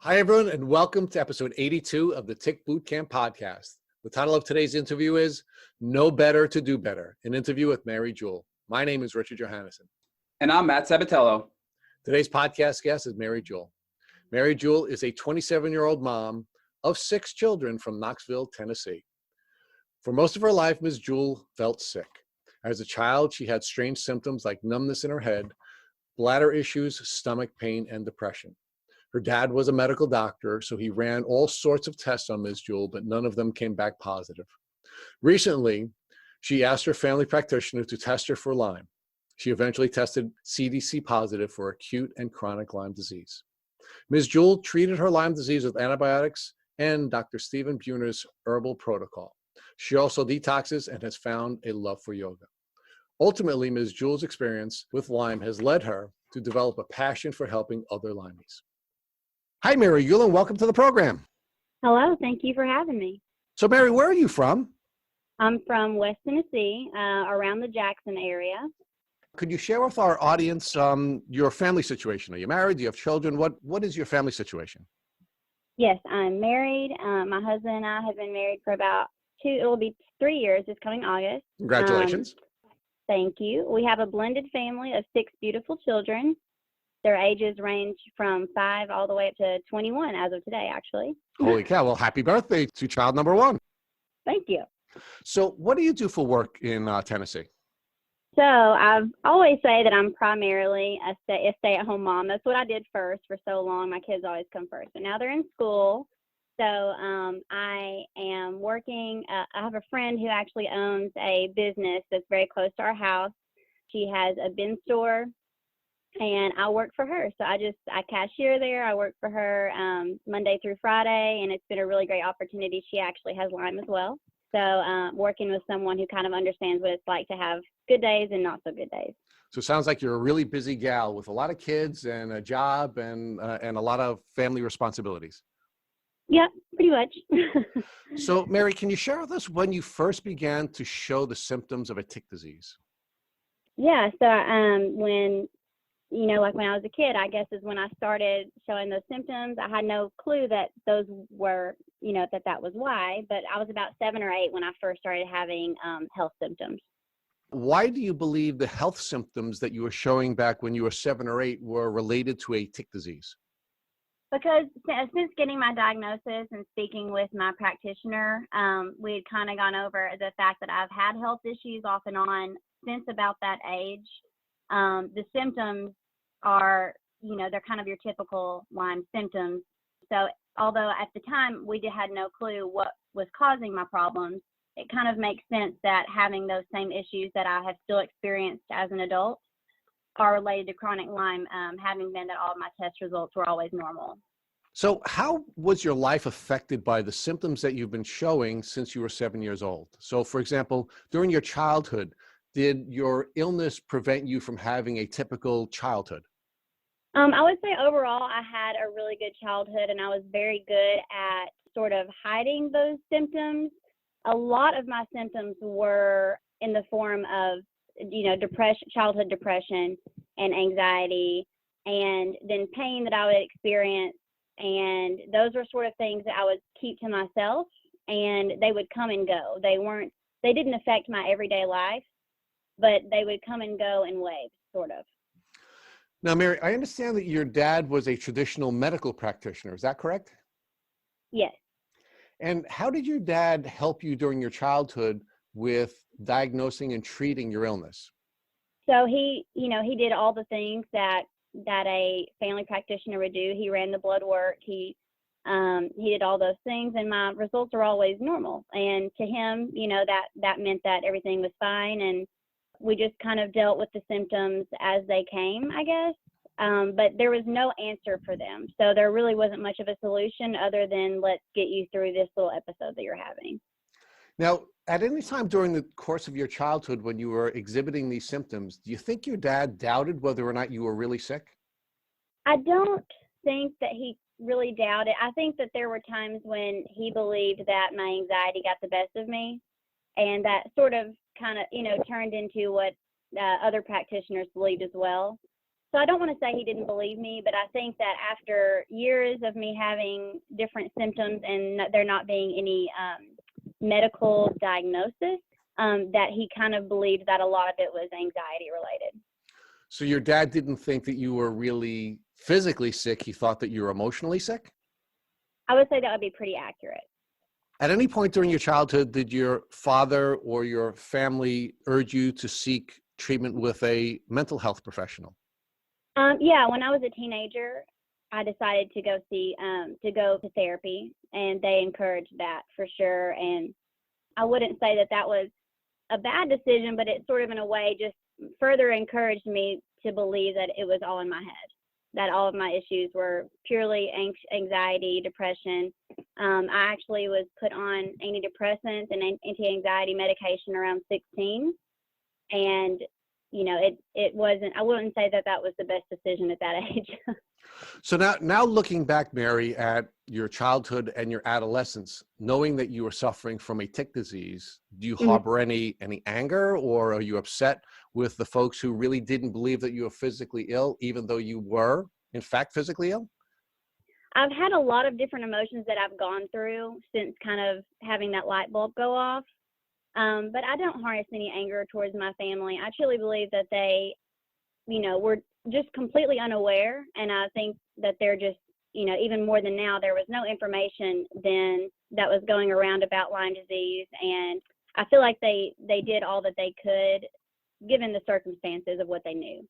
Hi, everyone, and welcome to episode 82 of the Tick Bootcamp podcast. The title of today's interview is Know Better to Do Better, an interview with Mary Juhl. My name is Richard Johannesson. And I'm Matt Sabatello. Today's podcast guest is Mary Juhl. Mary Juhl is a 27-year-old mom of 6 children from Knoxville, Tennessee. For most of her life, Ms. Juhl felt sick. As a child, she had strange symptoms like numbness in her head, bladder issues, stomach pain, and depression. Her dad was a medical doctor, so he ran all sorts of tests on Ms. Juhl, but none of them came back positive. Recently, she asked her family practitioner to test her for Lyme. She eventually tested CDC positive for acute and chronic Lyme disease. Ms. Juhl treated her Lyme disease with antibiotics and Dr. Stephen Buhner's herbal protocol. She also detoxes and has found a love for yoga. Ultimately, Ms. Juhl's experience with Lyme has led her to develop a passion for helping other Lymies. Hi, Mary Juhl, and welcome to the program. Hello, thank you for having me. So, Mary, where are you from? I'm from West Tennessee, around the Jackson area. Could you share with our audience your family situation? Are you married? Do you have children? What is your family situation? Yes, I'm married. My husband and I have been married for about it'll be 3 years this coming August. Congratulations. Thank you. We have a blended family of 6 beautiful children. Their ages range from 5 all the way up to 21 as of today, actually. Holy cow. Well, happy birthday to child number 1. Thank you. So what do you do for work in Tennessee? So I've always say that I'm primarily a stay-at-home mom. That's what I did first for so long. My kids always come first. But now they're in school. So I am working. I have a friend who actually owns a business that's very close to our house. She has a bin store. And I work for her. So I cashier there. I work for her Monday through Friday, and it's been a really great opportunity. She actually has Lyme as well. So working with someone who kind of understands what it's like to have good days and not so good days. So it sounds like you're a really busy gal with a lot of kids and a job and a lot of family responsibilities. Yeah, pretty much. So, Mary, can you share with us when you first began to show the symptoms of a tick disease? Yeah, so when I was a kid, I guess is when I started showing those symptoms. I had no clue that those were, that was why, but I was about 7 or 8 when I first started having health symptoms. Why do you believe the health symptoms that you were showing back when you were 7 or 8 were related to a tick disease? Because since getting my diagnosis and speaking with my practitioner, we had kind of gone over the fact that I've had health issues off and on since about that age. The symptoms are, they're kind of your typical Lyme symptoms. So although at the time we had no clue what was causing my problems, it kind of makes sense that having those same issues that I have still experienced as an adult are related to chronic Lyme, having been that all of my test results were always normal. So how was your life affected by the symptoms that you've been showing since you were 7 years old? So, for example, during your childhood, did your illness prevent you from having a typical childhood? I would say overall, I had a really good childhood, and I was very good at sort of hiding those symptoms. A lot of my symptoms were in the form of, childhood depression and anxiety, and then pain that I would experience. And those were sort of things that I would keep to myself, and they would come and go. They didn't affect my everyday life, but they would come and go in waves, sort of. Now, Mary, I understand that your dad was a traditional medical practitioner. Is that correct? Yes. And how did your dad help you during your childhood with diagnosing and treating your illness? So he did all the things that a family practitioner would do. He ran the blood work. He did all those things, and my results are always normal. And to him, that meant that everything was fine, and we just kind of dealt with the symptoms as they came, I guess. But there was no answer for them. So there really wasn't much of a solution other than let's get you through this little episode that you're having. Now, at any time during the course of your childhood when you were exhibiting these symptoms, do you think your dad doubted whether or not you were really sick? I don't think that he really doubted. I think that there were times when he believed that my anxiety got the best of me, and that sort of kind of, turned into what other practitioners believed as well. So I don't want to say he didn't believe me, but I think that after years of me having different symptoms and there not being any medical diagnosis, that he kind of believed that a lot of it was anxiety related. So your dad didn't think that you were really physically sick. He thought that you were emotionally sick? I would say that would be pretty accurate. At any point during your childhood, did your father or your family urge you to seek treatment with a mental health professional? Yeah, when I was a teenager, I decided to go to therapy, and they encouraged that for sure. And I wouldn't say that that was a bad decision, but it sort of in a way just further encouraged me to believe that it was all in my head, that all of my issues were purely anxiety, depression. I actually was put on antidepressants and anti-anxiety medication around 16. And, you know, it wasn't, I wouldn't say that that was the best decision at that age. So now looking back, Mary, at your childhood and your adolescence, knowing that you were suffering from a tick disease, do you harbor any anger, or are you upset with the folks who really didn't believe that you were physically ill, even though you were, in fact, physically ill? I've had a lot of different emotions that I've gone through since kind of having that light bulb go off. But I don't harness any anger towards my family. I truly believe that they, you know, were just completely unaware. And I think that they're just, you know, even more than now, there was no information then that was going around about Lyme disease. And I feel like they did all that they could, given the circumstances of what they knew.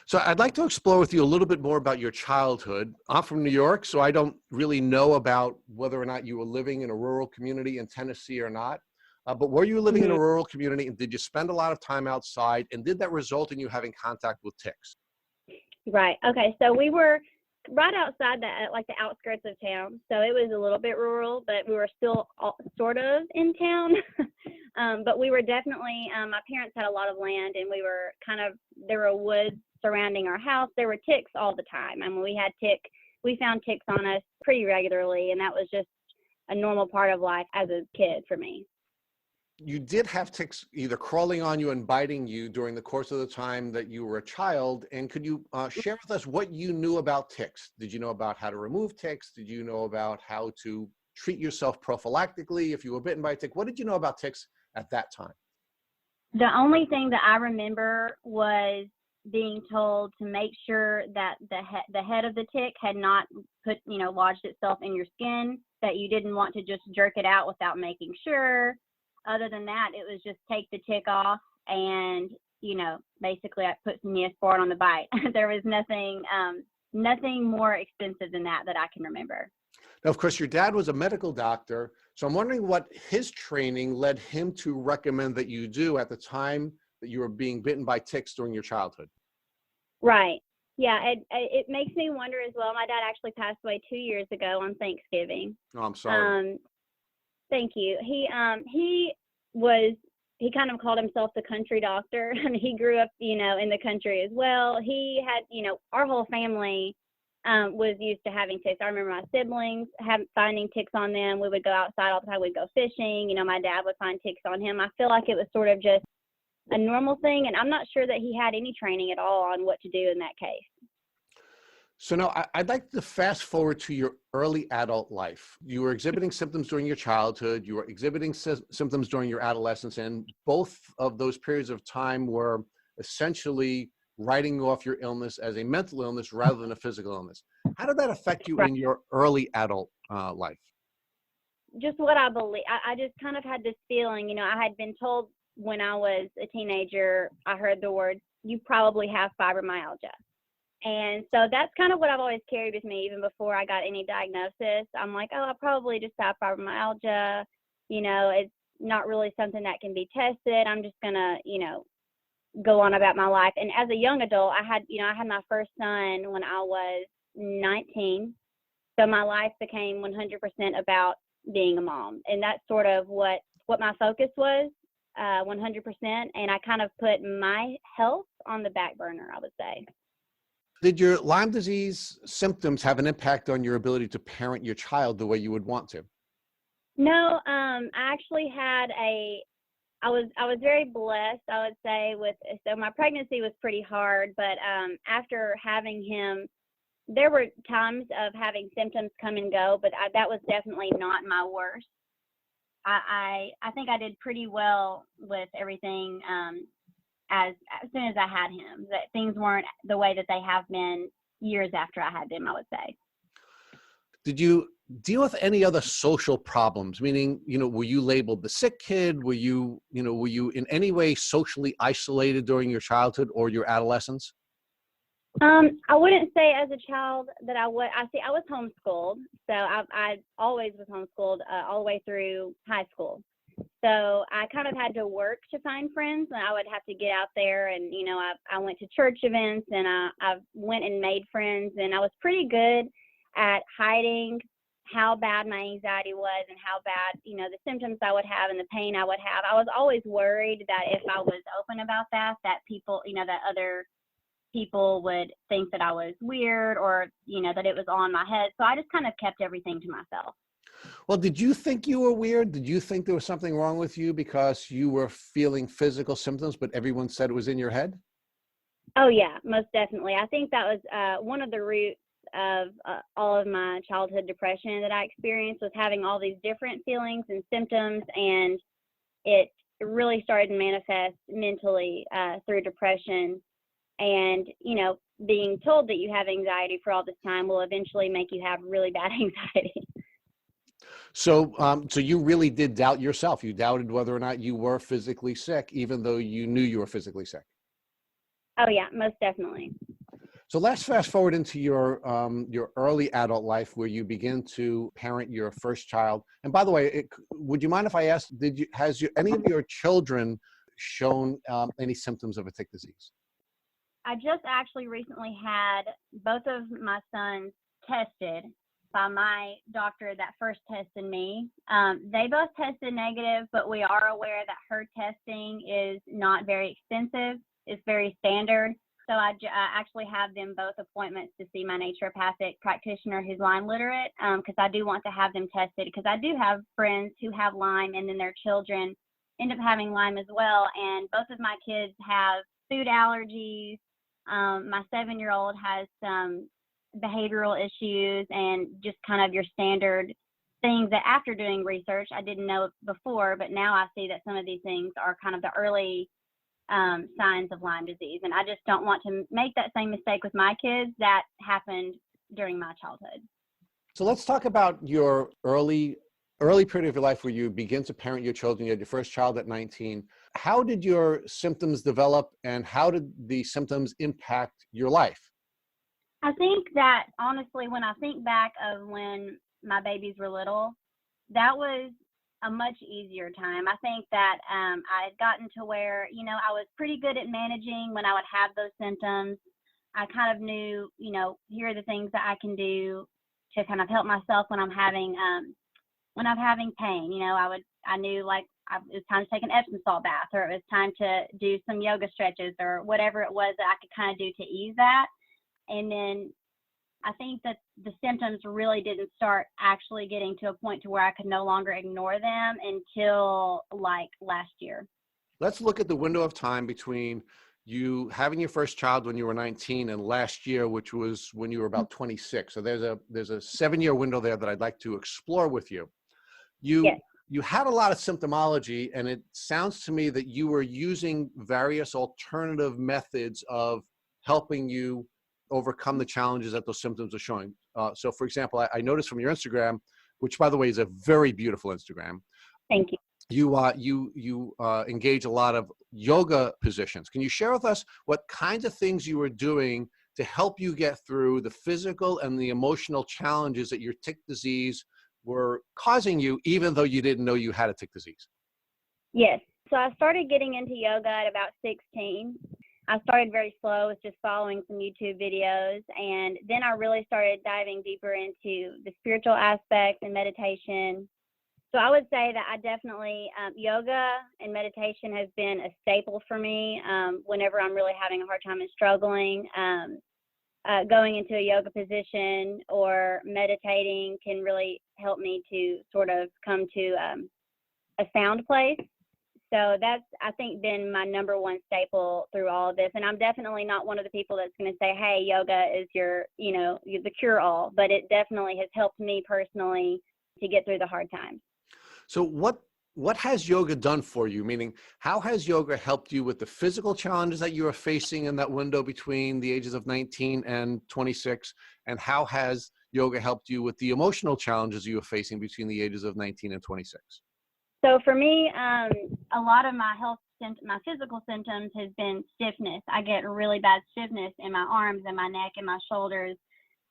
So I'd like to explore with you a little bit more about your childhood. I'm from New York, so I don't really know about whether or not you were living in a rural community in Tennessee or not. But were you living in a rural community, and did you spend a lot of time outside, and did that result in you having contact with ticks? Right. Okay. So we were right outside like the outskirts of town. So it was a little bit rural, but we were still sort of in town. But we were definitely, my parents had a lot of land, and we were there were woods surrounding our house. There were ticks all the time. I mean, we found ticks on us pretty regularly, and that was just a normal part of life as a kid for me. You did have ticks either crawling on you and biting you during the course of the time that you were a child. And could you share with us what you knew about ticks? Did you know about how to remove ticks? Did you know about how to treat yourself prophylactically if you were bitten by a tick? What did you know about ticks at that time? The only thing that I remember was being told to make sure that the head of the tick had not lodged itself in your skin, that you didn't want to just jerk it out without making sure. Other than that, it was just take the tick off and, you know, basically I put some Neosporin on the bite. There was nothing more expensive than that I can remember. Now, of course, your dad was a medical doctor. So I'm wondering what his training led him to recommend that you do at the time that you were being bitten by ticks during your childhood. Right. Yeah, it makes me wonder as well. My dad actually passed away 2 years ago on Thanksgiving. Oh, I'm sorry. Thank you. He kind of called himself the country doctor. I mean, he grew up, you know, in the country as well. He had, you know, our whole family was used to having ticks. I remember my siblings finding ticks on them. We would go outside all the time. We'd go fishing. You know, my dad would find ticks on him. I feel like it was sort of just a normal thing, and I'm not sure that he had any training at all on what to do in that case. So now I'd like to fast forward to your early adult life. You were exhibiting symptoms during your childhood. You were exhibiting symptoms during your adolescence, and both of those periods of time were essentially writing off your illness as a mental illness rather than a physical illness. How did that affect you in your early adult life? Just what I believe. I just kind of had this feeling, you know, I had been told when I was a teenager, I heard the words, "You probably have fibromyalgia." And so that's kind of what I've always carried with me, even before I got any diagnosis. I'm like, oh, I probably just have fibromyalgia. You know, it's not really something that can be tested. I'm just going to, you know, go on about my life. And as a young adult, I had my first son when I was 19. So my life became 100% about being a mom. And that's sort of what my focus was, 100%. And I kind of put my health on the back burner, I would say. Did your Lyme disease symptoms have an impact on your ability to parent your child the way you would want to? No, I actually had I was very blessed, I would say, so my pregnancy was pretty hard, but after having him, there were times of having symptoms come and go, but that was definitely not my worst. I think I did pretty well with everything as soon as I had him. That things weren't the way that they have been years after I had them, I would say. Did you deal with any other social problems? Meaning, were you labeled the sick kid? Were you in any way socially isolated during your childhood or your adolescence? I wouldn't say as a child that I would. I was homeschooled, so I always was homeschooled all the way through high school. So I kind of had to work to find friends, and I would have to get out there, and I went to church events, and I went and made friends, and I was pretty good at hiding how bad my anxiety was and how bad, the symptoms I would have and the pain I would have. I was always worried that if I was open about that people, that other people would think that I was weird or, that it was on my head. So I just kind of kept everything to myself. Well, did you think you were weird? Did you think there was something wrong with you because you were feeling physical symptoms, but everyone said it was in your head? Oh, yeah, most definitely. I think that was one of the roots of all of my childhood depression that I experienced, was having all these different feelings and symptoms, and it really started to manifest mentally through depression. And, being told that you have anxiety for all this time will eventually make you have really bad anxiety. So you really did doubt yourself. You doubted whether or not you were physically sick, even though you knew you were physically sick. Oh, yeah, most definitely. So let's fast forward into your early adult life, where you begin to parent your first child. And by the way, would you mind if I ask, has any of your children shown any symptoms of a tick disease? I just actually recently had both of my sons tested by my doctor that first tested me. They both tested negative, but we are aware that her testing is not very extensive. It's very standard. So I actually have them both appointments to see my naturopathic practitioner who's Lyme literate, because I do want to have them tested, because I do have friends who have Lyme and then their children end up having Lyme as well. And both of my kids have food allergies. My 7-year-old has some behavioral issues and just kind of your standard things that after doing research, I didn't know before, but now I see that some of these things are kind of the early signs of Lyme disease. And I just don't want to make that same mistake with my kids that happened during my childhood. So let's talk about your early period of your life where you begin to parent your children. You had your first child at 19. How did your symptoms develop, and how did the symptoms impact your life? I think that honestly, when I think back of when my babies were little, that was a much easier time. I think that I had gotten to where, I was pretty good at managing when I would have those symptoms. I kind of knew, here are the things that I can do to kind of help myself when I'm having pain. I knew like it was time to take an Epsom salt bath, or it was time to do some yoga stretches, or whatever it was that I could kind of do to ease that. And then I think that the symptoms really didn't start actually getting to a point to where I could no longer ignore them until like last year. Let's look at the window of time between you having your first child when you were 19 and last year, which was when you were about 26. So there's a 7-year window there that I'd like to explore with you. Yes. You had a lot of symptomology, and it sounds to me that you were using various alternative methods of helping you overcome the challenges that those symptoms are showing. So for example, I noticed from your Instagram, which by the way is a very beautiful Instagram. Thank you. You engage a lot of yoga positions. Can you share with us what kinds of things you were doing to help you get through the physical and the emotional challenges that your tick disease were causing you, even though you didn't know you had a tick disease? Yes. So I started getting into yoga at about 16. I started very slow with just following some YouTube videos, and then I really started diving deeper into the spiritual aspect and meditation. So I would say that I definitely, yoga and meditation has been a staple for me whenever I'm really having a hard time and struggling. Going into a yoga position or meditating can really help me to sort of come to a sound place. So that's, I think, been my number one staple through all of this. And I'm definitely not one of the people that's going to say, hey, yoga is your, the cure all, but it definitely has helped me personally to get through the hard times. So what has yoga done for you? Meaning, how has yoga helped you with the physical challenges that you are facing in that window between the ages of 19 and 26? And how has yoga helped you with the emotional challenges you are facing between the ages of 19 and 26? So for me, a lot of my my physical symptoms has been stiffness. I get really bad stiffness in my arms and my neck and my shoulders.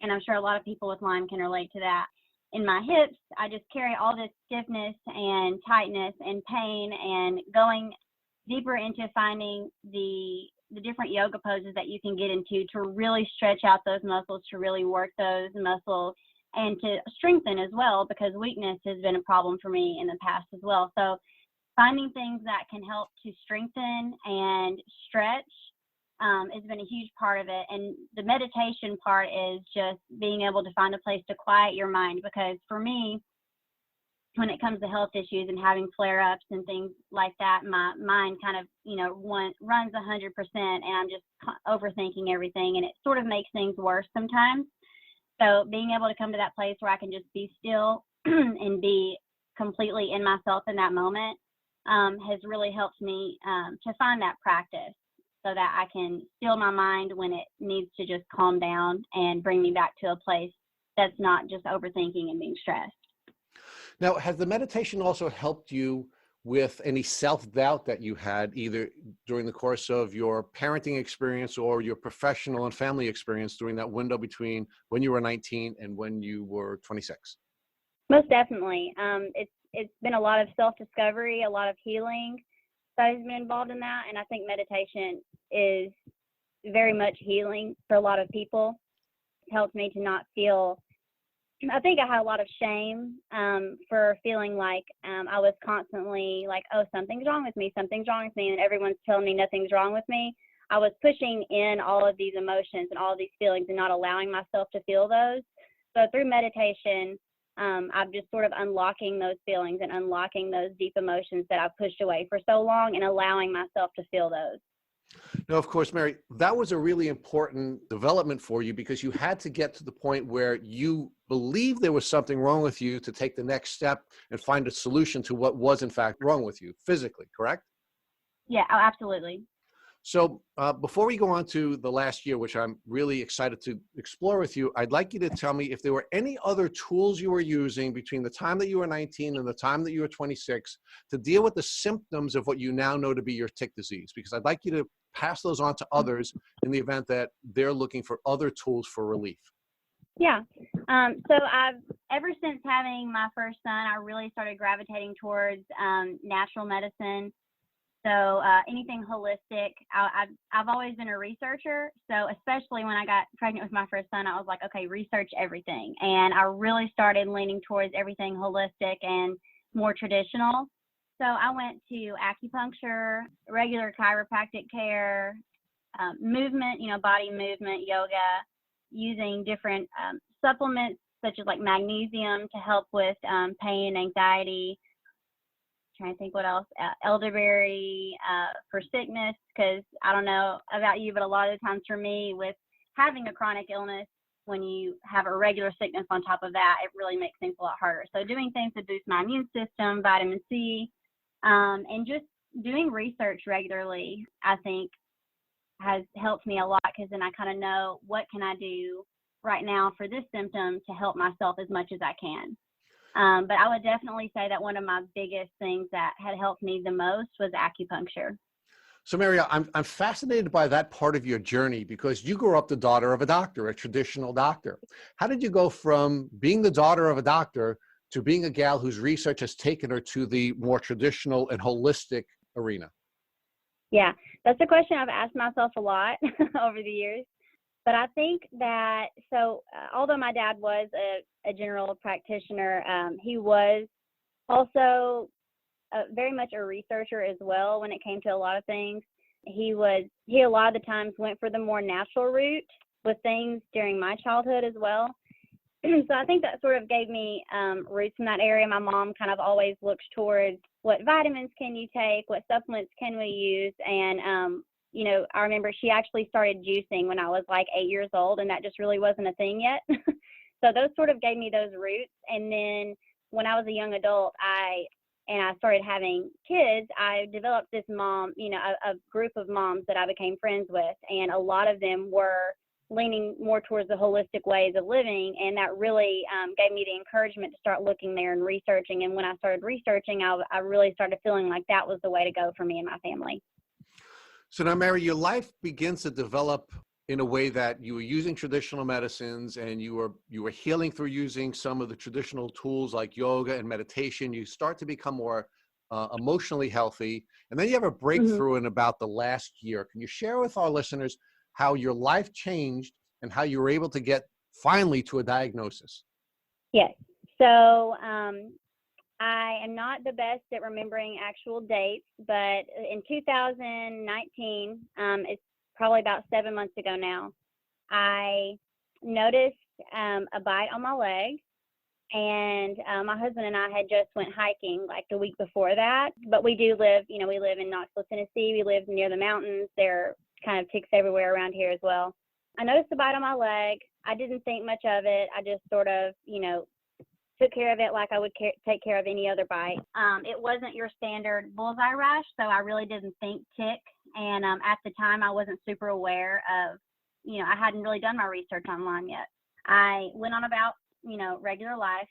And I'm sure a lot of people with Lyme can relate to that. In my hips, I just carry all this stiffness and tightness and pain, and going deeper into finding the different yoga poses that you can get into to really stretch out those muscles, to really work those muscles, and to strengthen as well, because weakness has been a problem for me in the past as well. So finding things that can help to strengthen and stretch has been a huge part of it. And the meditation part is just being able to find a place to quiet your mind, because for me, when it comes to health issues and having flare-ups and things like that, my mind kind of, runs 100%, and I'm just overthinking everything, and it sort of makes things worse sometimes. So being able to come to that place where I can just be still and be completely in myself in that moment has really helped me to find that practice, so that I can still my mind when it needs to just calm down and bring me back to a place that's not just overthinking and being stressed. Now, has the meditation also helped you with any self-doubt that you had either during the course of your parenting experience or your professional and family experience during that window between when you were 19 and when you were 26? Most definitely. It's been a lot of self-discovery, a lot of healing that has been involved in that. And I think meditation is very much healing for a lot of people. It helped me to not feel, I think I had a lot of shame for feeling like I was constantly like, oh, something's wrong with me, and everyone's telling me nothing's wrong with me. I was pushing in all of these emotions and all of these feelings and not allowing myself to feel those. So through meditation, I'm just sort of unlocking those feelings and unlocking those deep emotions that I've pushed away for so long, and allowing myself to feel those. Now, of course, Mary, that was a really important development for you, because you had to get to the point where you believed there was something wrong with you to take the next step and find a solution to what was in fact wrong with you physically, correct? Yeah, oh, absolutely. So before we go on to the last year, which I'm really excited to explore with you, I'd like you to tell me if there were any other tools you were using between the time that you were 19 and the time that you were 26 to deal with the symptoms of what you now know to be your tick disease, because I'd like you to pass those on to others in the event that they're looking for other tools for relief. Yeah. So I've, ever since having my first son, I really started gravitating towards natural medicine. So anything holistic. I've always been a researcher. So especially when I got pregnant with my first son, I was like, okay, research everything. And I really started leaning towards everything holistic and more traditional. So I went to acupuncture, regular chiropractic care, movement, body movement, yoga, using different supplements such as like magnesium to help with pain and anxiety. Trying to think what else. Elderberry for sickness, because I don't know about you, but a lot of the times for me, with having a chronic illness, when you have a regular sickness on top of that, it really makes things a lot harder. So doing things to boost my immune system, vitamin C, and just doing research regularly, I think has helped me a lot, because then I kind of know what can I do right now for this symptom to help myself as much as I can. But I would definitely say that one of my biggest things that had helped me the most was acupuncture. So, Mary, I'm fascinated by that part of your journey, because you grew up the daughter of a doctor, a traditional doctor. How did you go from being the daughter of a doctor to being a gal whose research has taken her to the more traditional and holistic arena? Yeah, that's a question I've asked myself a lot over the years. But I think that, although my dad was a general practitioner, he was also very much a researcher as well when it came to a lot of things. He a lot of the times went for the more natural route with things during my childhood as well. So I think that sort of gave me roots in that area. My mom kind of always looks towards what vitamins can you take, what supplements can we use, and you know, I remember she actually started juicing when I was like 8 years old, and that just really wasn't a thing yet. So those sort of gave me those roots. And then when I was a young adult, I started having kids, I developed this mom, you know, a group of moms that I became friends with, and a lot of them were leaning more towards the holistic ways of living, and that really gave me the encouragement to start looking there and researching. And when I started researching, I really started feeling like that was the way to go for me and my family. So now, Mary, your life begins to develop in a way that you were using traditional medicines, and you were healing through using some of the traditional tools like yoga and meditation. You start to become more emotionally healthy, and then you have a breakthrough in about the last year. Can you share with our listeners how your life changed and how you were able to get finally to a diagnosis? Yes. So I am not the best at remembering actual dates, but in 2019, it's probably about 7 months ago now, I noticed a bite on my leg, and my husband and I had just went hiking like the week before that. But we do live, you know, we live in Knoxville, Tennessee. We live near the mountains. There are kind of ticks everywhere around here as well. I noticed a bite on my leg. I didn't think much of it. I just sort of, you know, took care of it like I would take care of any other bite. It wasn't your standard bullseye rash, so I really didn't think tick. And at the time, I wasn't super aware of, you know, I hadn't really done my research on Lyme yet. I went on about, you know, regular life,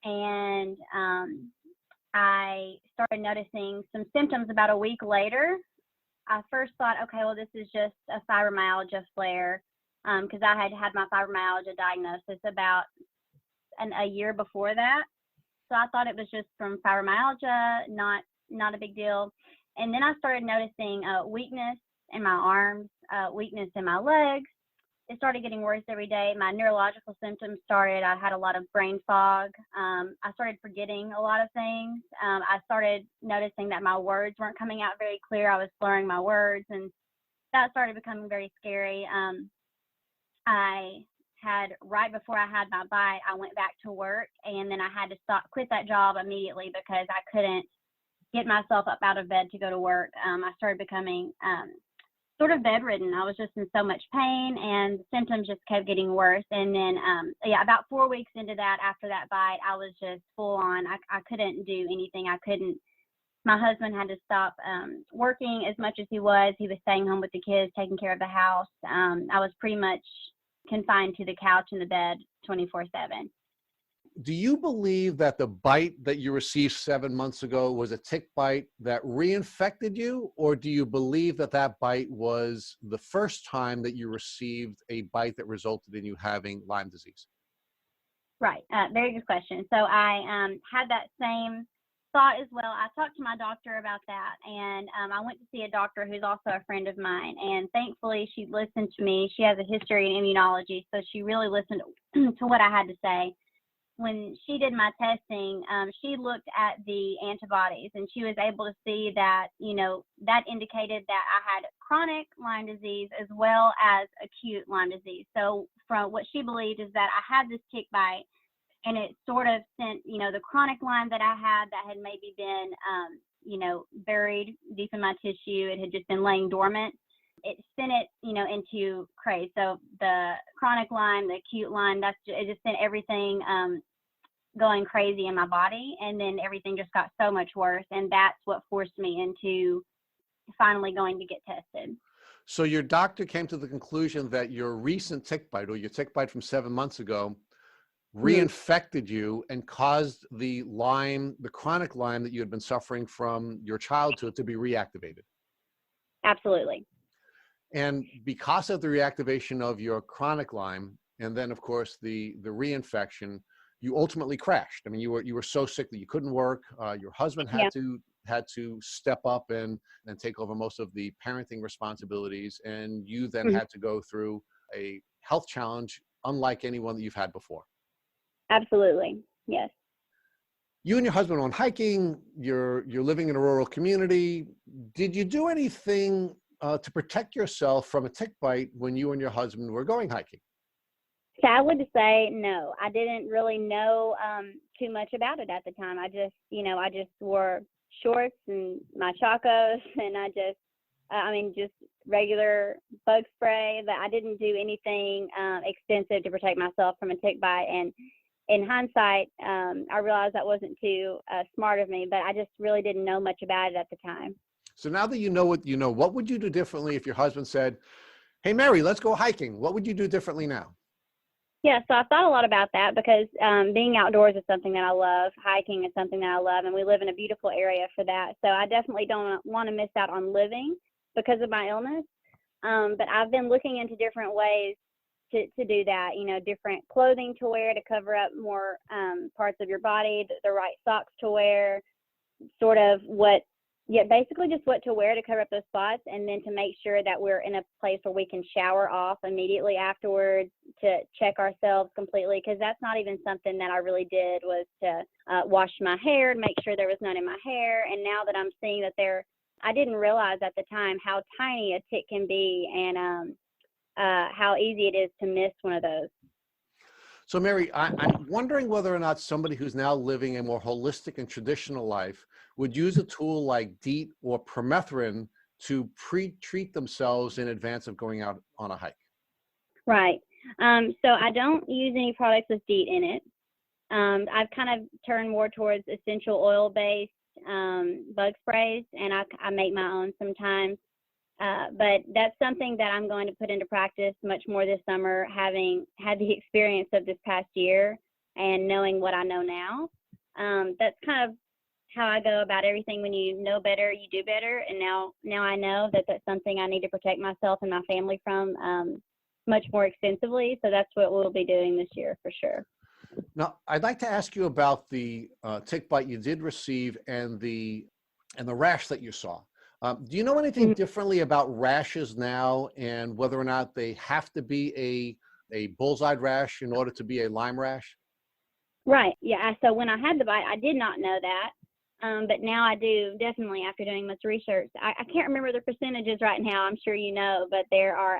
and I started noticing some symptoms about a week later. I first thought, okay, well, this is just a fibromyalgia flare, because I had had my fibromyalgia diagnosis about a year before that. So I thought it was just from fibromyalgia, not a big deal. And then I started noticing weakness in my arms, weakness in my legs. It started getting worse every day. My neurological symptoms started. I had a lot of brain fog. I started forgetting a lot of things. I started noticing that my words weren't coming out very clear. I was slurring my words, and that started becoming very scary. Right before I had my bite, I went back to work, and then I had to quit that job immediately because I couldn't get myself up out of bed to go to work. I started becoming sort of bedridden. I was just in so much pain, and the symptoms just kept getting worse. And then, about 4 weeks into that, after that bite, I was just full on. I couldn't do anything. My husband had to stop working as much as he was. He was staying home with the kids, taking care of the house. I was pretty much confined to the couch and the bed 24/7. Do you believe that the bite that you received 7 months ago was a tick bite that reinfected you, or do you believe that that bite was the first time that you received a bite that resulted in you having Lyme disease? Right. Very good question. So I had that same thought as well. I talked to my doctor about that, and I went to see a doctor who's also a friend of mine, and thankfully she listened to me. She has a history in immunology, so she really listened to what I had to say. When she did my testing, she looked at the antibodies, and she was able to see that, you know, that indicated that I had chronic Lyme disease as well as acute Lyme disease. So from what she believed is that I had this tick bite, and it sort of sent, you know, the chronic Lyme that I had that had maybe been, you know, buried deep in my tissue. It had just been laying dormant. It sent it, you know, into craze. So the chronic Lyme, the acute Lyme, it just sent everything going crazy in my body, and then everything just got so much worse, and that's what forced me into finally going to get tested. So your doctor came to the conclusion that your recent tick bite, or your tick bite from 7 months ago, reinfected you and caused the Lyme, the chronic Lyme that you had been suffering from your childhood, to be reactivated. Absolutely. And because of the reactivation of your chronic Lyme, and then of course the reinfection, you ultimately crashed. I mean, you were so sick that you couldn't work. Your husband had to step up and take over most of the parenting responsibilities, and you then had to go through a health challenge unlike anyone that you've had before. Absolutely. Yes. You and your husband went hiking. You're living in a rural community. Did you do anything to protect yourself from a tick bite when you and your husband were going hiking? Sadly to say, no. I didn't really know too much about it at the time. I just wore shorts and my chacos, and just regular bug spray. But I didn't do anything extensive to protect myself from a tick bite. And in hindsight, I realized that wasn't too smart of me, but I just really didn't know much about it at the time. So now that you know what you know, what would you do differently if your husband said, "Hey, Mary, let's go hiking"? What would you do differently now? Yeah, so I've thought a lot about that because being outdoors is something that I love. Hiking is something that I love, and we live in a beautiful area for that. So I definitely don't want to miss out on living because of my illness. But I've been looking into different ways to do that, different clothing to wear to cover up more parts of your body, the right socks to wear, basically just what to wear to cover up those spots, and then to make sure that we're in a place where we can shower off immediately afterwards to check ourselves completely, because that's not even something that I really did, was to wash my hair and make sure there was none in my hair. And now that I'm seeing that I didn't realize at the time how tiny a tick can be, and how easy it is to miss one of those. So Mary, I'm wondering whether or not somebody who's now living a more holistic and traditional life would use a tool like DEET or permethrin to pre-treat themselves in advance of going out on a hike. Right. So I don't use any products with DEET in it. I've kind of turned more towards essential oil-based bug sprays, and I make my own sometimes. But that's something that I'm going to put into practice much more this summer, having had the experience of this past year and knowing what I know now. That's kind of how I go about everything. When you know better, you do better. And now I know that that's something I need to protect myself and my family from much more extensively. So that's what we'll be doing this year for sure. Now, I'd like to ask you about the tick bite you did receive and the rash that you saw. Do you know anything differently about rashes now, and whether or not they have to be a bullseye rash in order to be a Lyme rash? Right. Yeah. So when I had the bite, I did not know that. But now I do, definitely, after doing much research. I can't remember the percentages right now. I'm sure you know, but there are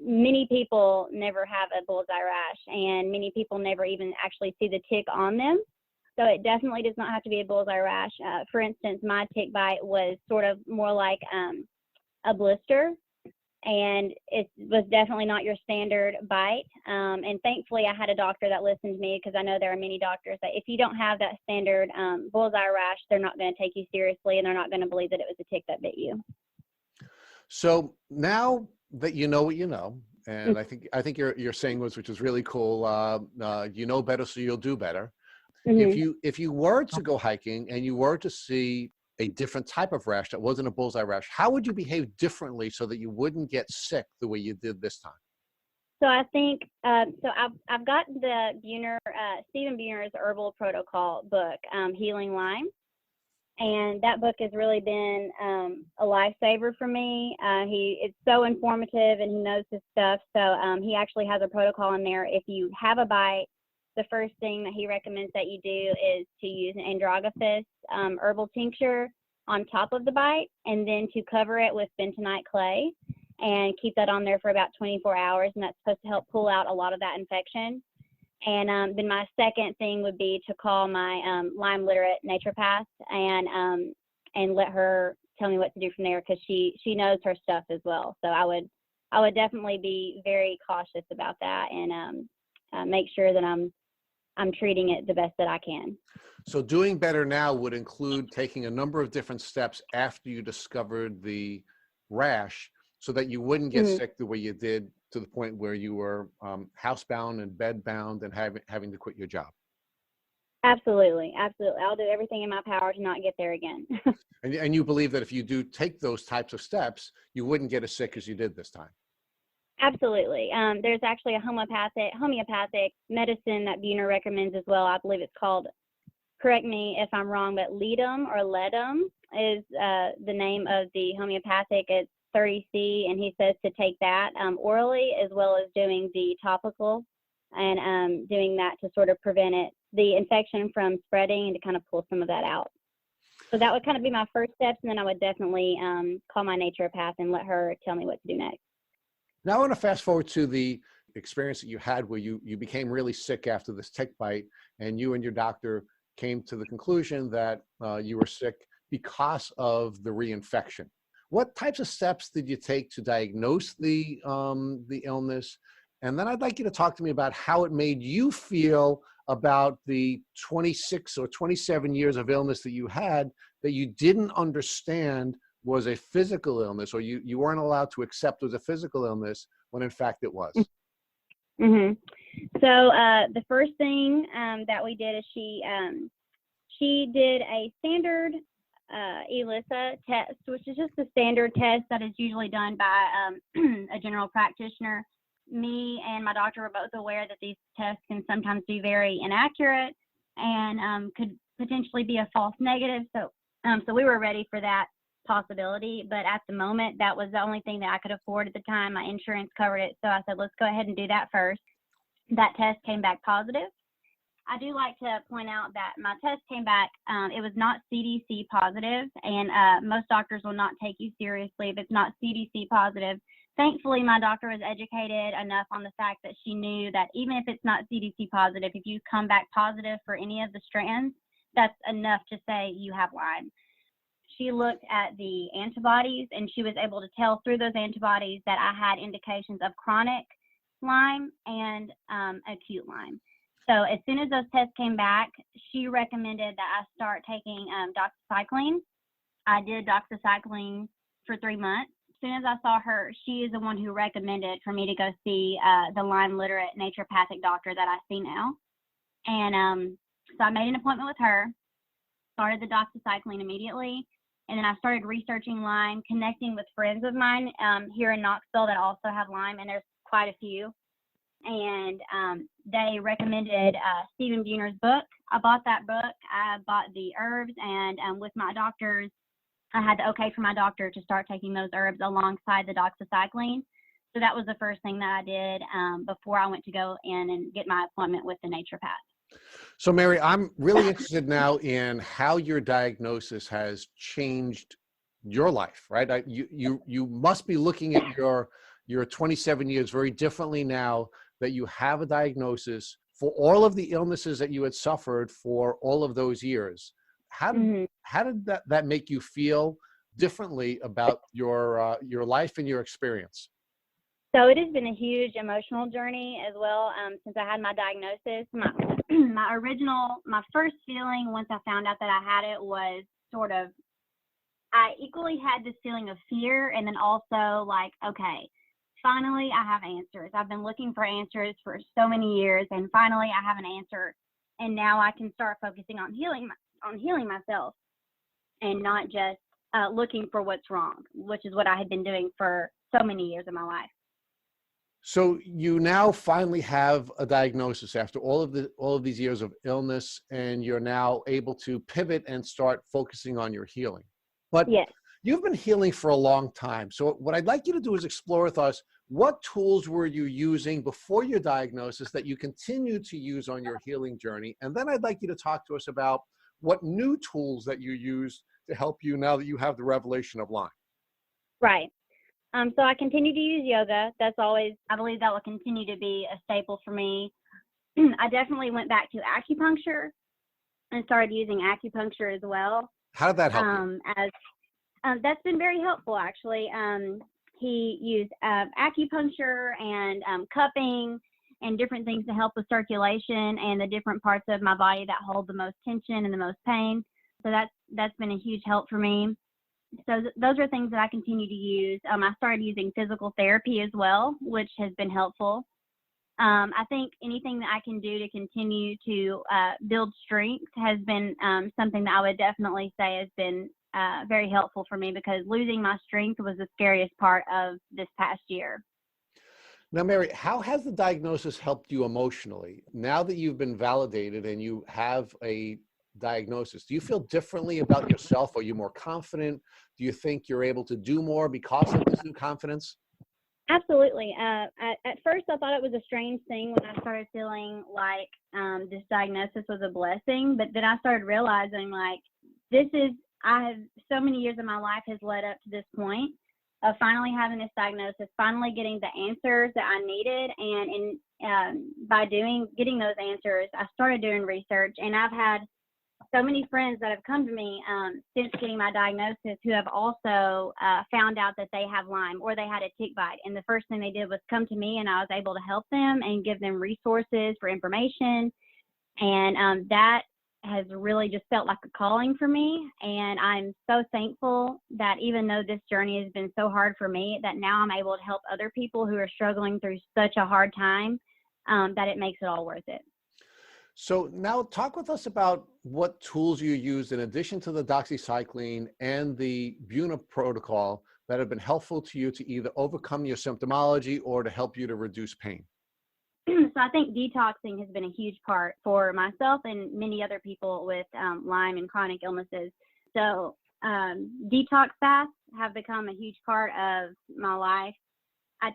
many people never have a bullseye rash, and many people never even actually see the tick on them. So it definitely does not have to be a bullseye rash. For instance, my tick bite was sort of more like a blister, and it was definitely not your standard bite. And thankfully, I had a doctor that listened to me, because I know there are many doctors that if you don't have that standard bullseye rash, they're not going to take you seriously, and they're not going to believe that it was a tick that bit you. So now that you know what you know, and I think you're saying which is really cool. You know better, so you'll do better. If you were to go hiking and you were to see a different type of rash that wasn't a bullseye rash, how would you behave differently so that you wouldn't get sick the way you did this time? So I think I've got the Stephen Buhner's Herbal Protocol book, Healing Lyme, and that book has really been a lifesaver for me. It's so informative, and he knows his stuff. So he actually has a protocol in there. If you have a bite, the first thing that he recommends that you do is to use an andrographis herbal tincture on top of the bite, and then to cover it with bentonite clay and keep that on there for about 24 hours. And that's supposed to help pull out a lot of that infection. And then my second thing would be to call my Lyme literate naturopath and let her tell me what to do from there, because she knows her stuff as well. So I would definitely be very cautious about that, and make sure that I'm treating it the best that I can. So doing better now would include taking a number of different steps after you discovered the rash, so that you wouldn't get sick the way you did, to the point where you were housebound and bedbound and having to quit your job. Absolutely. Absolutely. I'll do everything in my power to not get there again. And you believe that if you do take those types of steps, you wouldn't get as sick as you did this time? Absolutely. There's actually a homeopathic medicine that Buhner recommends as well. I believe it's called, correct me if I'm wrong, but Ledum is the name of the homeopathic. It's 30C, and he says to take that orally, as well as doing the topical, and doing that to sort of prevent the infection from spreading, and to kind of pull some of that out. So that would kind of be my first steps, and then I would definitely call my naturopath and let her tell me what to do next. Now I want to fast forward to the experience that you had where you became really sick after this tick bite, and you and your doctor came to the conclusion that you were sick because of the reinfection. What types of steps did you take to diagnose the illness? And then I'd like you to talk to me about how it made you feel about the 26 or 27 years of illness that you had that you didn't understand was a physical illness, or you weren't allowed to accept was a physical illness when in fact it was. Mm-hmm. So the first thing that we did is she did a standard ELISA test, which is just a standard test that is usually done by a general practitioner. Me and my doctor were both aware that these tests can sometimes be very inaccurate and could potentially be a false negative. So we were ready for that possibility, but at the moment, that was the only thing that I could afford at the time. My insurance covered it, so I said, let's go ahead and do that first. That test came back positive. I do like to point out that my test came back, it was not CDC positive, and most doctors will not take you seriously if it's not CDC positive. Thankfully, my doctor was educated enough on the fact that she knew that even if it's not CDC positive, if you come back positive for any of the strands, that's enough to say you have Lyme. She looked at the antibodies, and she was able to tell through those antibodies that I had indications of chronic Lyme and acute Lyme. So as soon as those tests came back, she recommended that I start taking doxycycline. I did doxycycline for 3 months. As soon as I saw her, she is the one who recommended for me to go see the Lyme literate naturopathic doctor that I see now. And so I made an appointment with her, started the doxycycline immediately, and then I started researching Lyme, connecting with friends of mine here in Knoxville that also have Lyme, and there's quite a few. And they recommended Stephen Buhner's book. I bought that book. I bought the herbs, and with my doctors, I had the okay from my doctor to start taking those herbs alongside the doxycycline. So that was the first thing that I did before I went to go in and get my appointment with the naturopath. So Mary, I'm really interested now in how your diagnosis has changed your life, right? You must be looking at your 27 years very differently now that you have a diagnosis for all of the illnesses that you had suffered for all of those years. How did that make you feel differently about your life and your experience? So it has been a huge emotional journey as well since I had my diagnosis. My first feeling once I found out that I had it was sort of, I equally had this feeling of fear and then also like, okay, finally I have answers. I've been looking for answers for so many years, and finally I have an answer, and now I can start focusing on healing myself and not just looking for what's wrong, which is what I had been doing for so many years of my life. So you now finally have a diagnosis after all of these years of illness, and you're now able to pivot and start focusing on your healing. But yes. You've been healing for a long time. So what I'd like you to do is explore with us, what tools were you using before your diagnosis that you continue to use on your healing journey? And then I'd like you to talk to us about what new tools that you use to help you now that you have the revelation of Lyme. Right. So I continue to use yoga. That's always, I believe that will continue to be a staple for me. I definitely went back to acupuncture and started using acupuncture as well. How did that help you? That's been very helpful, actually. He used acupuncture and cupping and different things to help with circulation and the different parts of my body that hold the most tension and the most pain. So that's been a huge help for me. So those are things that I continue to use. I started using physical therapy as well, which has been helpful. I think anything that I can do to continue to build strength has been something that I would definitely say has been very helpful for me, because losing my strength was the scariest part of this past year. Now, Mary, how has the diagnosis helped you emotionally? Now that you've been validated and you have a diagnosis, do you feel differently about yourself? Are you more confident? Do you think you're able to do more because of this new confidence? Absolutely. At first, I thought it was a strange thing when I started feeling like this diagnosis was a blessing, but then I started realizing like so many years of my life has led up to this point, of finally having this diagnosis, finally getting the answers that I needed. And by getting those answers, I started doing research, and I've had so many friends that have come to me since getting my diagnosis who have also found out that they have Lyme or they had a tick bite. And the first thing they did was come to me, and I was able to help them and give them resources for information. And that has really just felt like a calling for me. And I'm so thankful that even though this journey has been so hard for me, that now I'm able to help other people who are struggling through such a hard time, that it makes it all worth it. So now talk with us about what tools you use in addition to the doxycycline and the Buna protocol that have been helpful to you to either overcome your symptomology or to help you to reduce pain. So I think detoxing has been a huge part for myself and many other people with Lyme and chronic illnesses. So detox fasts have become a huge part of my life. I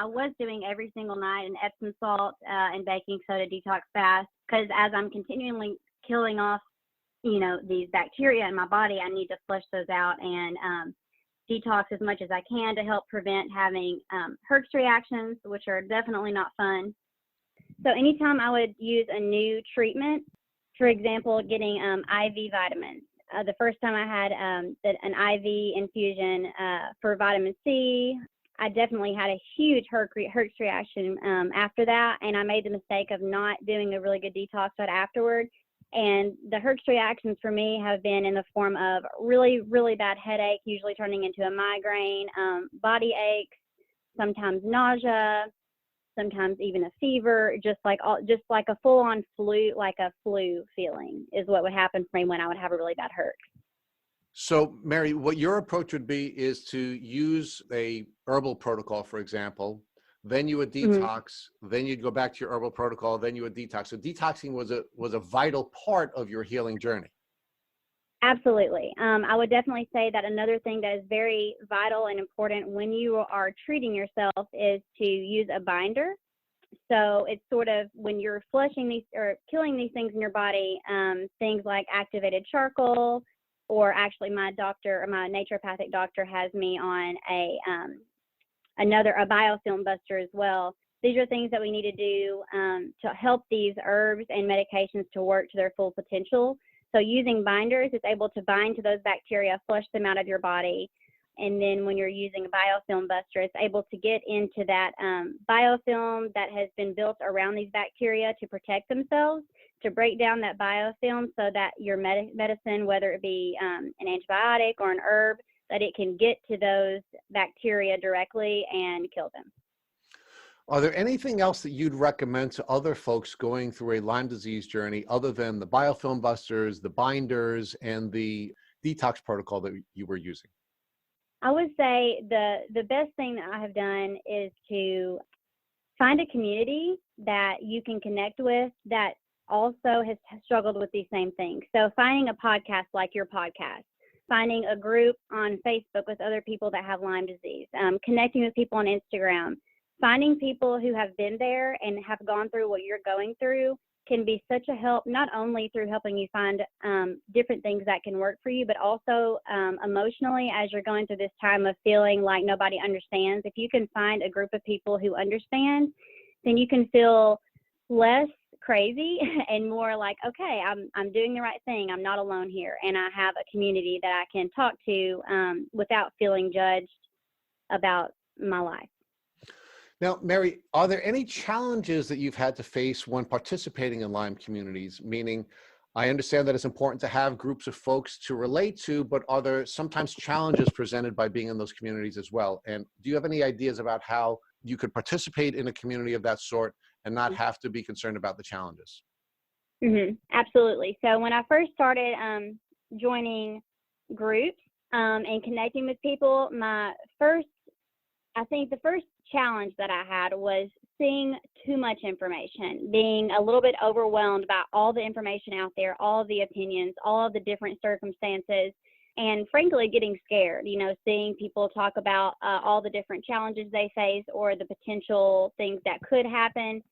was doing every single night an Epsom salt and baking soda detox fast, because as I'm continually killing off, these bacteria in my body, I need to flush those out and detox as much as I can to help prevent having Herx reactions, which are definitely not fun. So anytime I would use a new treatment, for example, getting IV vitamins. The first time I had an IV infusion for vitamin C, I definitely had a huge Herx reaction after that, and I made the mistake of not doing a really good detox right afterward. And the Herx reactions for me have been in the form of really, really bad headache, usually turning into a migraine, body aches, sometimes nausea, sometimes even a fever, just like a full-on flu, like a flu feeling is what would happen for me when I would have a really bad Herx. So Mary, what your approach would be is to use a herbal protocol, for example, then you would detox, then you'd go back to your herbal protocol, then you would detox. So detoxing was a vital part of your healing journey. Absolutely. I would definitely say that another thing that is very vital and important when you are treating yourself is to use a binder. So it's sort of when you're flushing these or killing these things in your body, things like activated charcoal, or actually my naturopathic doctor has me on a biofilm buster as well. These are things that we need to do to help these herbs and medications to work to their full potential. So using binders, it's able to bind to those bacteria, flush them out of your body. And then when you're using a biofilm buster, it's able to get into that biofilm that has been built around these bacteria to protect themselves, to break down that biofilm so that your medicine, whether it be an antibiotic or an herb, that it can get to those bacteria directly and kill them. Are there anything else that you'd recommend to other folks going through a Lyme disease journey other than the biofilm busters, the binders, and the detox protocol that you were using? I would say the best thing that I have done is to find a community that you can connect with that also has struggled with these same things. So finding a podcast like your podcast, finding a group on Facebook with other people that have Lyme disease, connecting with people on Instagram, finding people who have been there and have gone through what you're going through can be such a help, not only through helping you find different things that can work for you, but also emotionally as you're going through this time of feeling like nobody understands. If you can find a group of people who understand, then you can feel less crazy and more like, okay, I'm doing the right thing. I'm not alone here. And I have a community that I can talk to without feeling judged about my life. Now, Mary, are there any challenges that you've had to face when participating in Lyme communities? Meaning, I understand that it's important to have groups of folks to relate to, but are there sometimes challenges presented by being in those communities as well? And do you have any ideas about how you could participate in a community of that sort and not have to be concerned about the challenges? Absolutely. So when I first started joining groups and connecting with people, I think the first challenge that I had was seeing too much information, being a little bit overwhelmed by all the information out there, all of the opinions, all of the different circumstances, and frankly, getting scared, seeing people talk about all the different challenges they face or the potential things that could happen.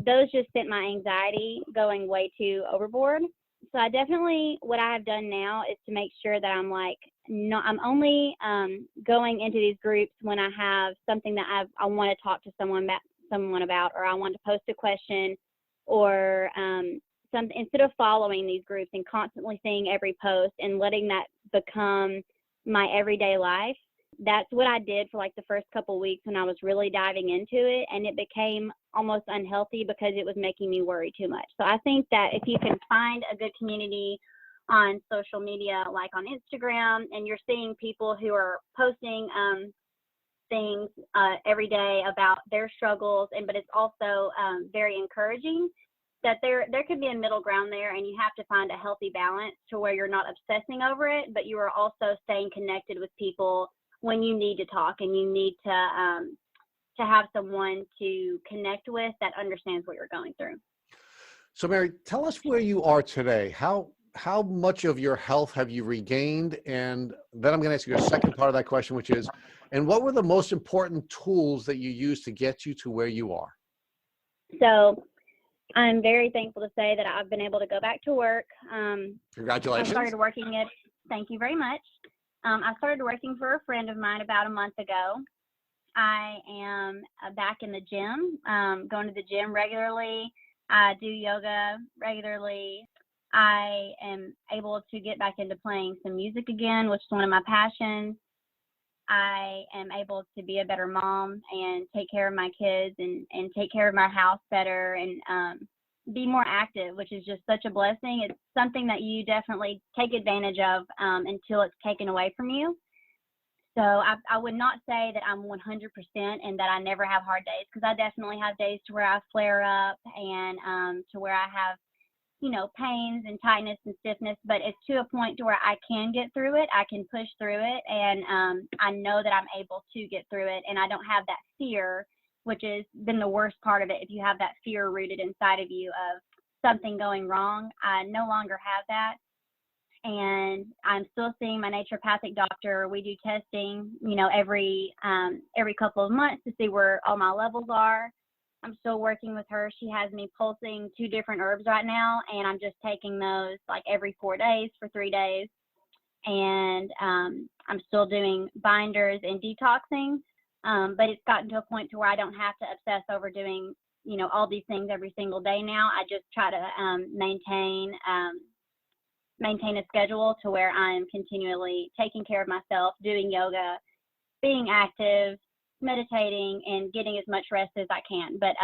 Those just sent my anxiety going way too overboard. So what I have done now is to make sure that I'm I'm only going into these groups when I have something that I want to talk to someone about, or I want to post a question, or something, instead of following these groups and constantly seeing every post and letting that become my everyday life. That's what I did for like the first couple weeks when I was really diving into it, and it became almost unhealthy because it was making me worry too much. So I think that if you can find a good community on social media, like on Instagram, and you're seeing people who are posting things every day about their struggles, but it's also very encouraging, that there could be a middle ground there, and you have to find a healthy balance to where you're not obsessing over it, but you are also staying connected with people when you need to talk, and you need to have someone to connect with that understands what you're going through. So Mary, tell us where you are today. How much of your health have you regained? And then I'm going to ask you a second part of that question, which is, and what were the most important tools that you used to get you to where you are? So I'm very thankful to say that I've been able to go back to work. Congratulations. I started working at, thank you very much. I started working for a friend of mine about a month ago. I am back in the gym, going to the gym regularly. I do yoga regularly. I am able to get back into playing some music again, which is one of my passions. I am able to be a better mom and take care of my kids and take care of my house better, and be more active, which is just such a blessing. It's something that you definitely take advantage of until it's taken away from you. So I would not say that I'm 100% and that I never have hard days, because I definitely have days to where I flare up and to where I have, pains and tightness and stiffness, but it's to a point to where I can get through it. I can push through it, and I know that I'm able to get through it, and I don't have that fear, which has been the worst part of it. If you have that fear rooted inside of you of something going wrong, I no longer have that. And I'm still seeing my naturopathic doctor. We do testing, every couple of months to see where all my levels are. I'm still working with her. She has me pulsing 2 different herbs right now, and I'm just taking those like every 4 days for 3 days. And I'm still doing binders and detoxing, but it's gotten to a point to where I don't have to obsess over doing, all these things every single day now. I just try to maintain a schedule to where I'm continually taking care of myself, doing yoga, being active, meditating, and getting as much rest as I can. But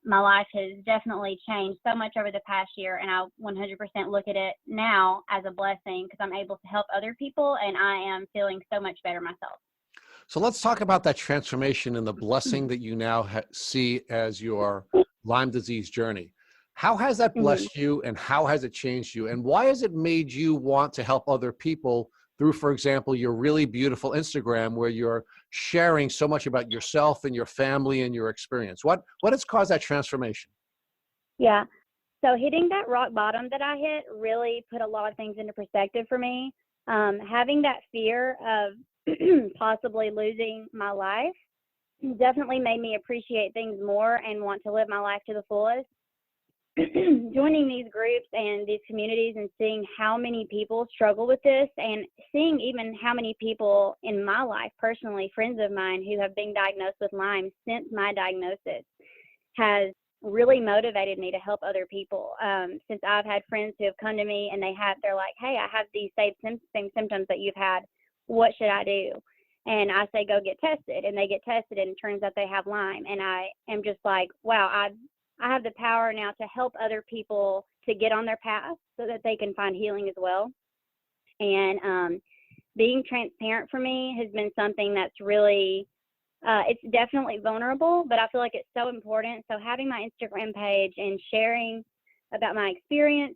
my life has definitely changed so much over the past year, and I 100% look at it now as a blessing because I'm able to help other people, and I am feeling so much better myself. So let's talk about that transformation and the blessing that you now see as your Lyme disease journey. How has that blessed you, and how has it changed you? And why has it made you want to help other people through, for example, your really beautiful Instagram, where you're sharing so much about yourself and your family and your experience? What has caused that transformation? Yeah. So hitting that rock bottom that I hit really put a lot of things into perspective for me. Having that fear of possibly losing my life definitely made me appreciate things more and want to live my life to the fullest. Joining these groups and these communities and seeing how many people struggle with this, and seeing even how many people in my life personally, friends of mine who have been diagnosed with Lyme since my diagnosis, has really motivated me to help other people. Since I've had friends who have come to me and they're like, hey, I have these same symptoms that you've had. What should I do? And I say, go get tested. And they get tested, and it turns out they have Lyme. And I am just like, wow, I have the power now to help other people to get on their path so that they can find healing as well. And being transparent for me has been something that's really, it's definitely vulnerable, but I feel like it's so important. So having my Instagram page and sharing about my experience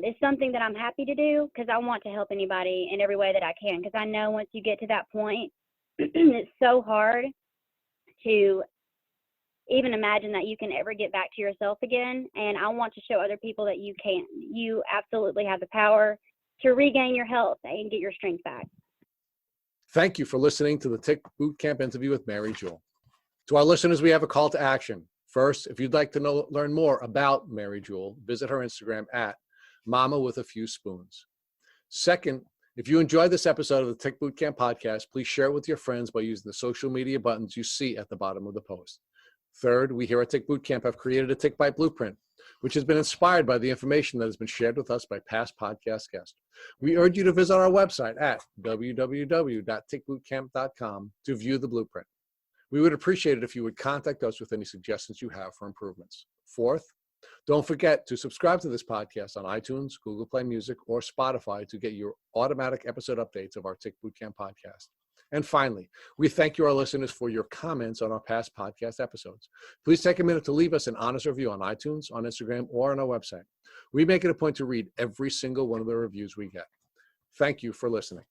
is something that I'm happy to do, because I want to help anybody in every way that I can. Because I know once you get to that point, it's so hard to even imagine that you can ever get back to yourself again. And I want to show other people that you can. You absolutely have the power to regain your health and get your strength back. Thank you for listening to the Tick Bootcamp interview with Mary Juhl. To our listeners, we have a call to action. First, if you'd like to learn more about Mary Juhl, visit her Instagram at Mama with a Few Spoons. Second, If you enjoyed this episode of the Tick Boot Camp podcast, please share it with your friends by using the social media buttons you see at the bottom of the post. Third, we here at Tick Boot Camp have created a Tick Bite Blueprint, which has been inspired by the information that has been shared with us by past podcast guests. We urge you to visit our website at www.tickbootcamp.com to view the blueprint. We would appreciate it if you would contact us with any suggestions you have for improvements. Fourth, don't forget to subscribe to this podcast on iTunes, Google Play Music, or Spotify to get your automatic episode updates of our Tick Boot Camp podcast. And finally, we thank you, our listeners, for your comments on our past podcast episodes. Please take a minute to leave us an honest review on iTunes, on Instagram, or on our website. We make it a point to read every single one of the reviews we get. Thank you for listening.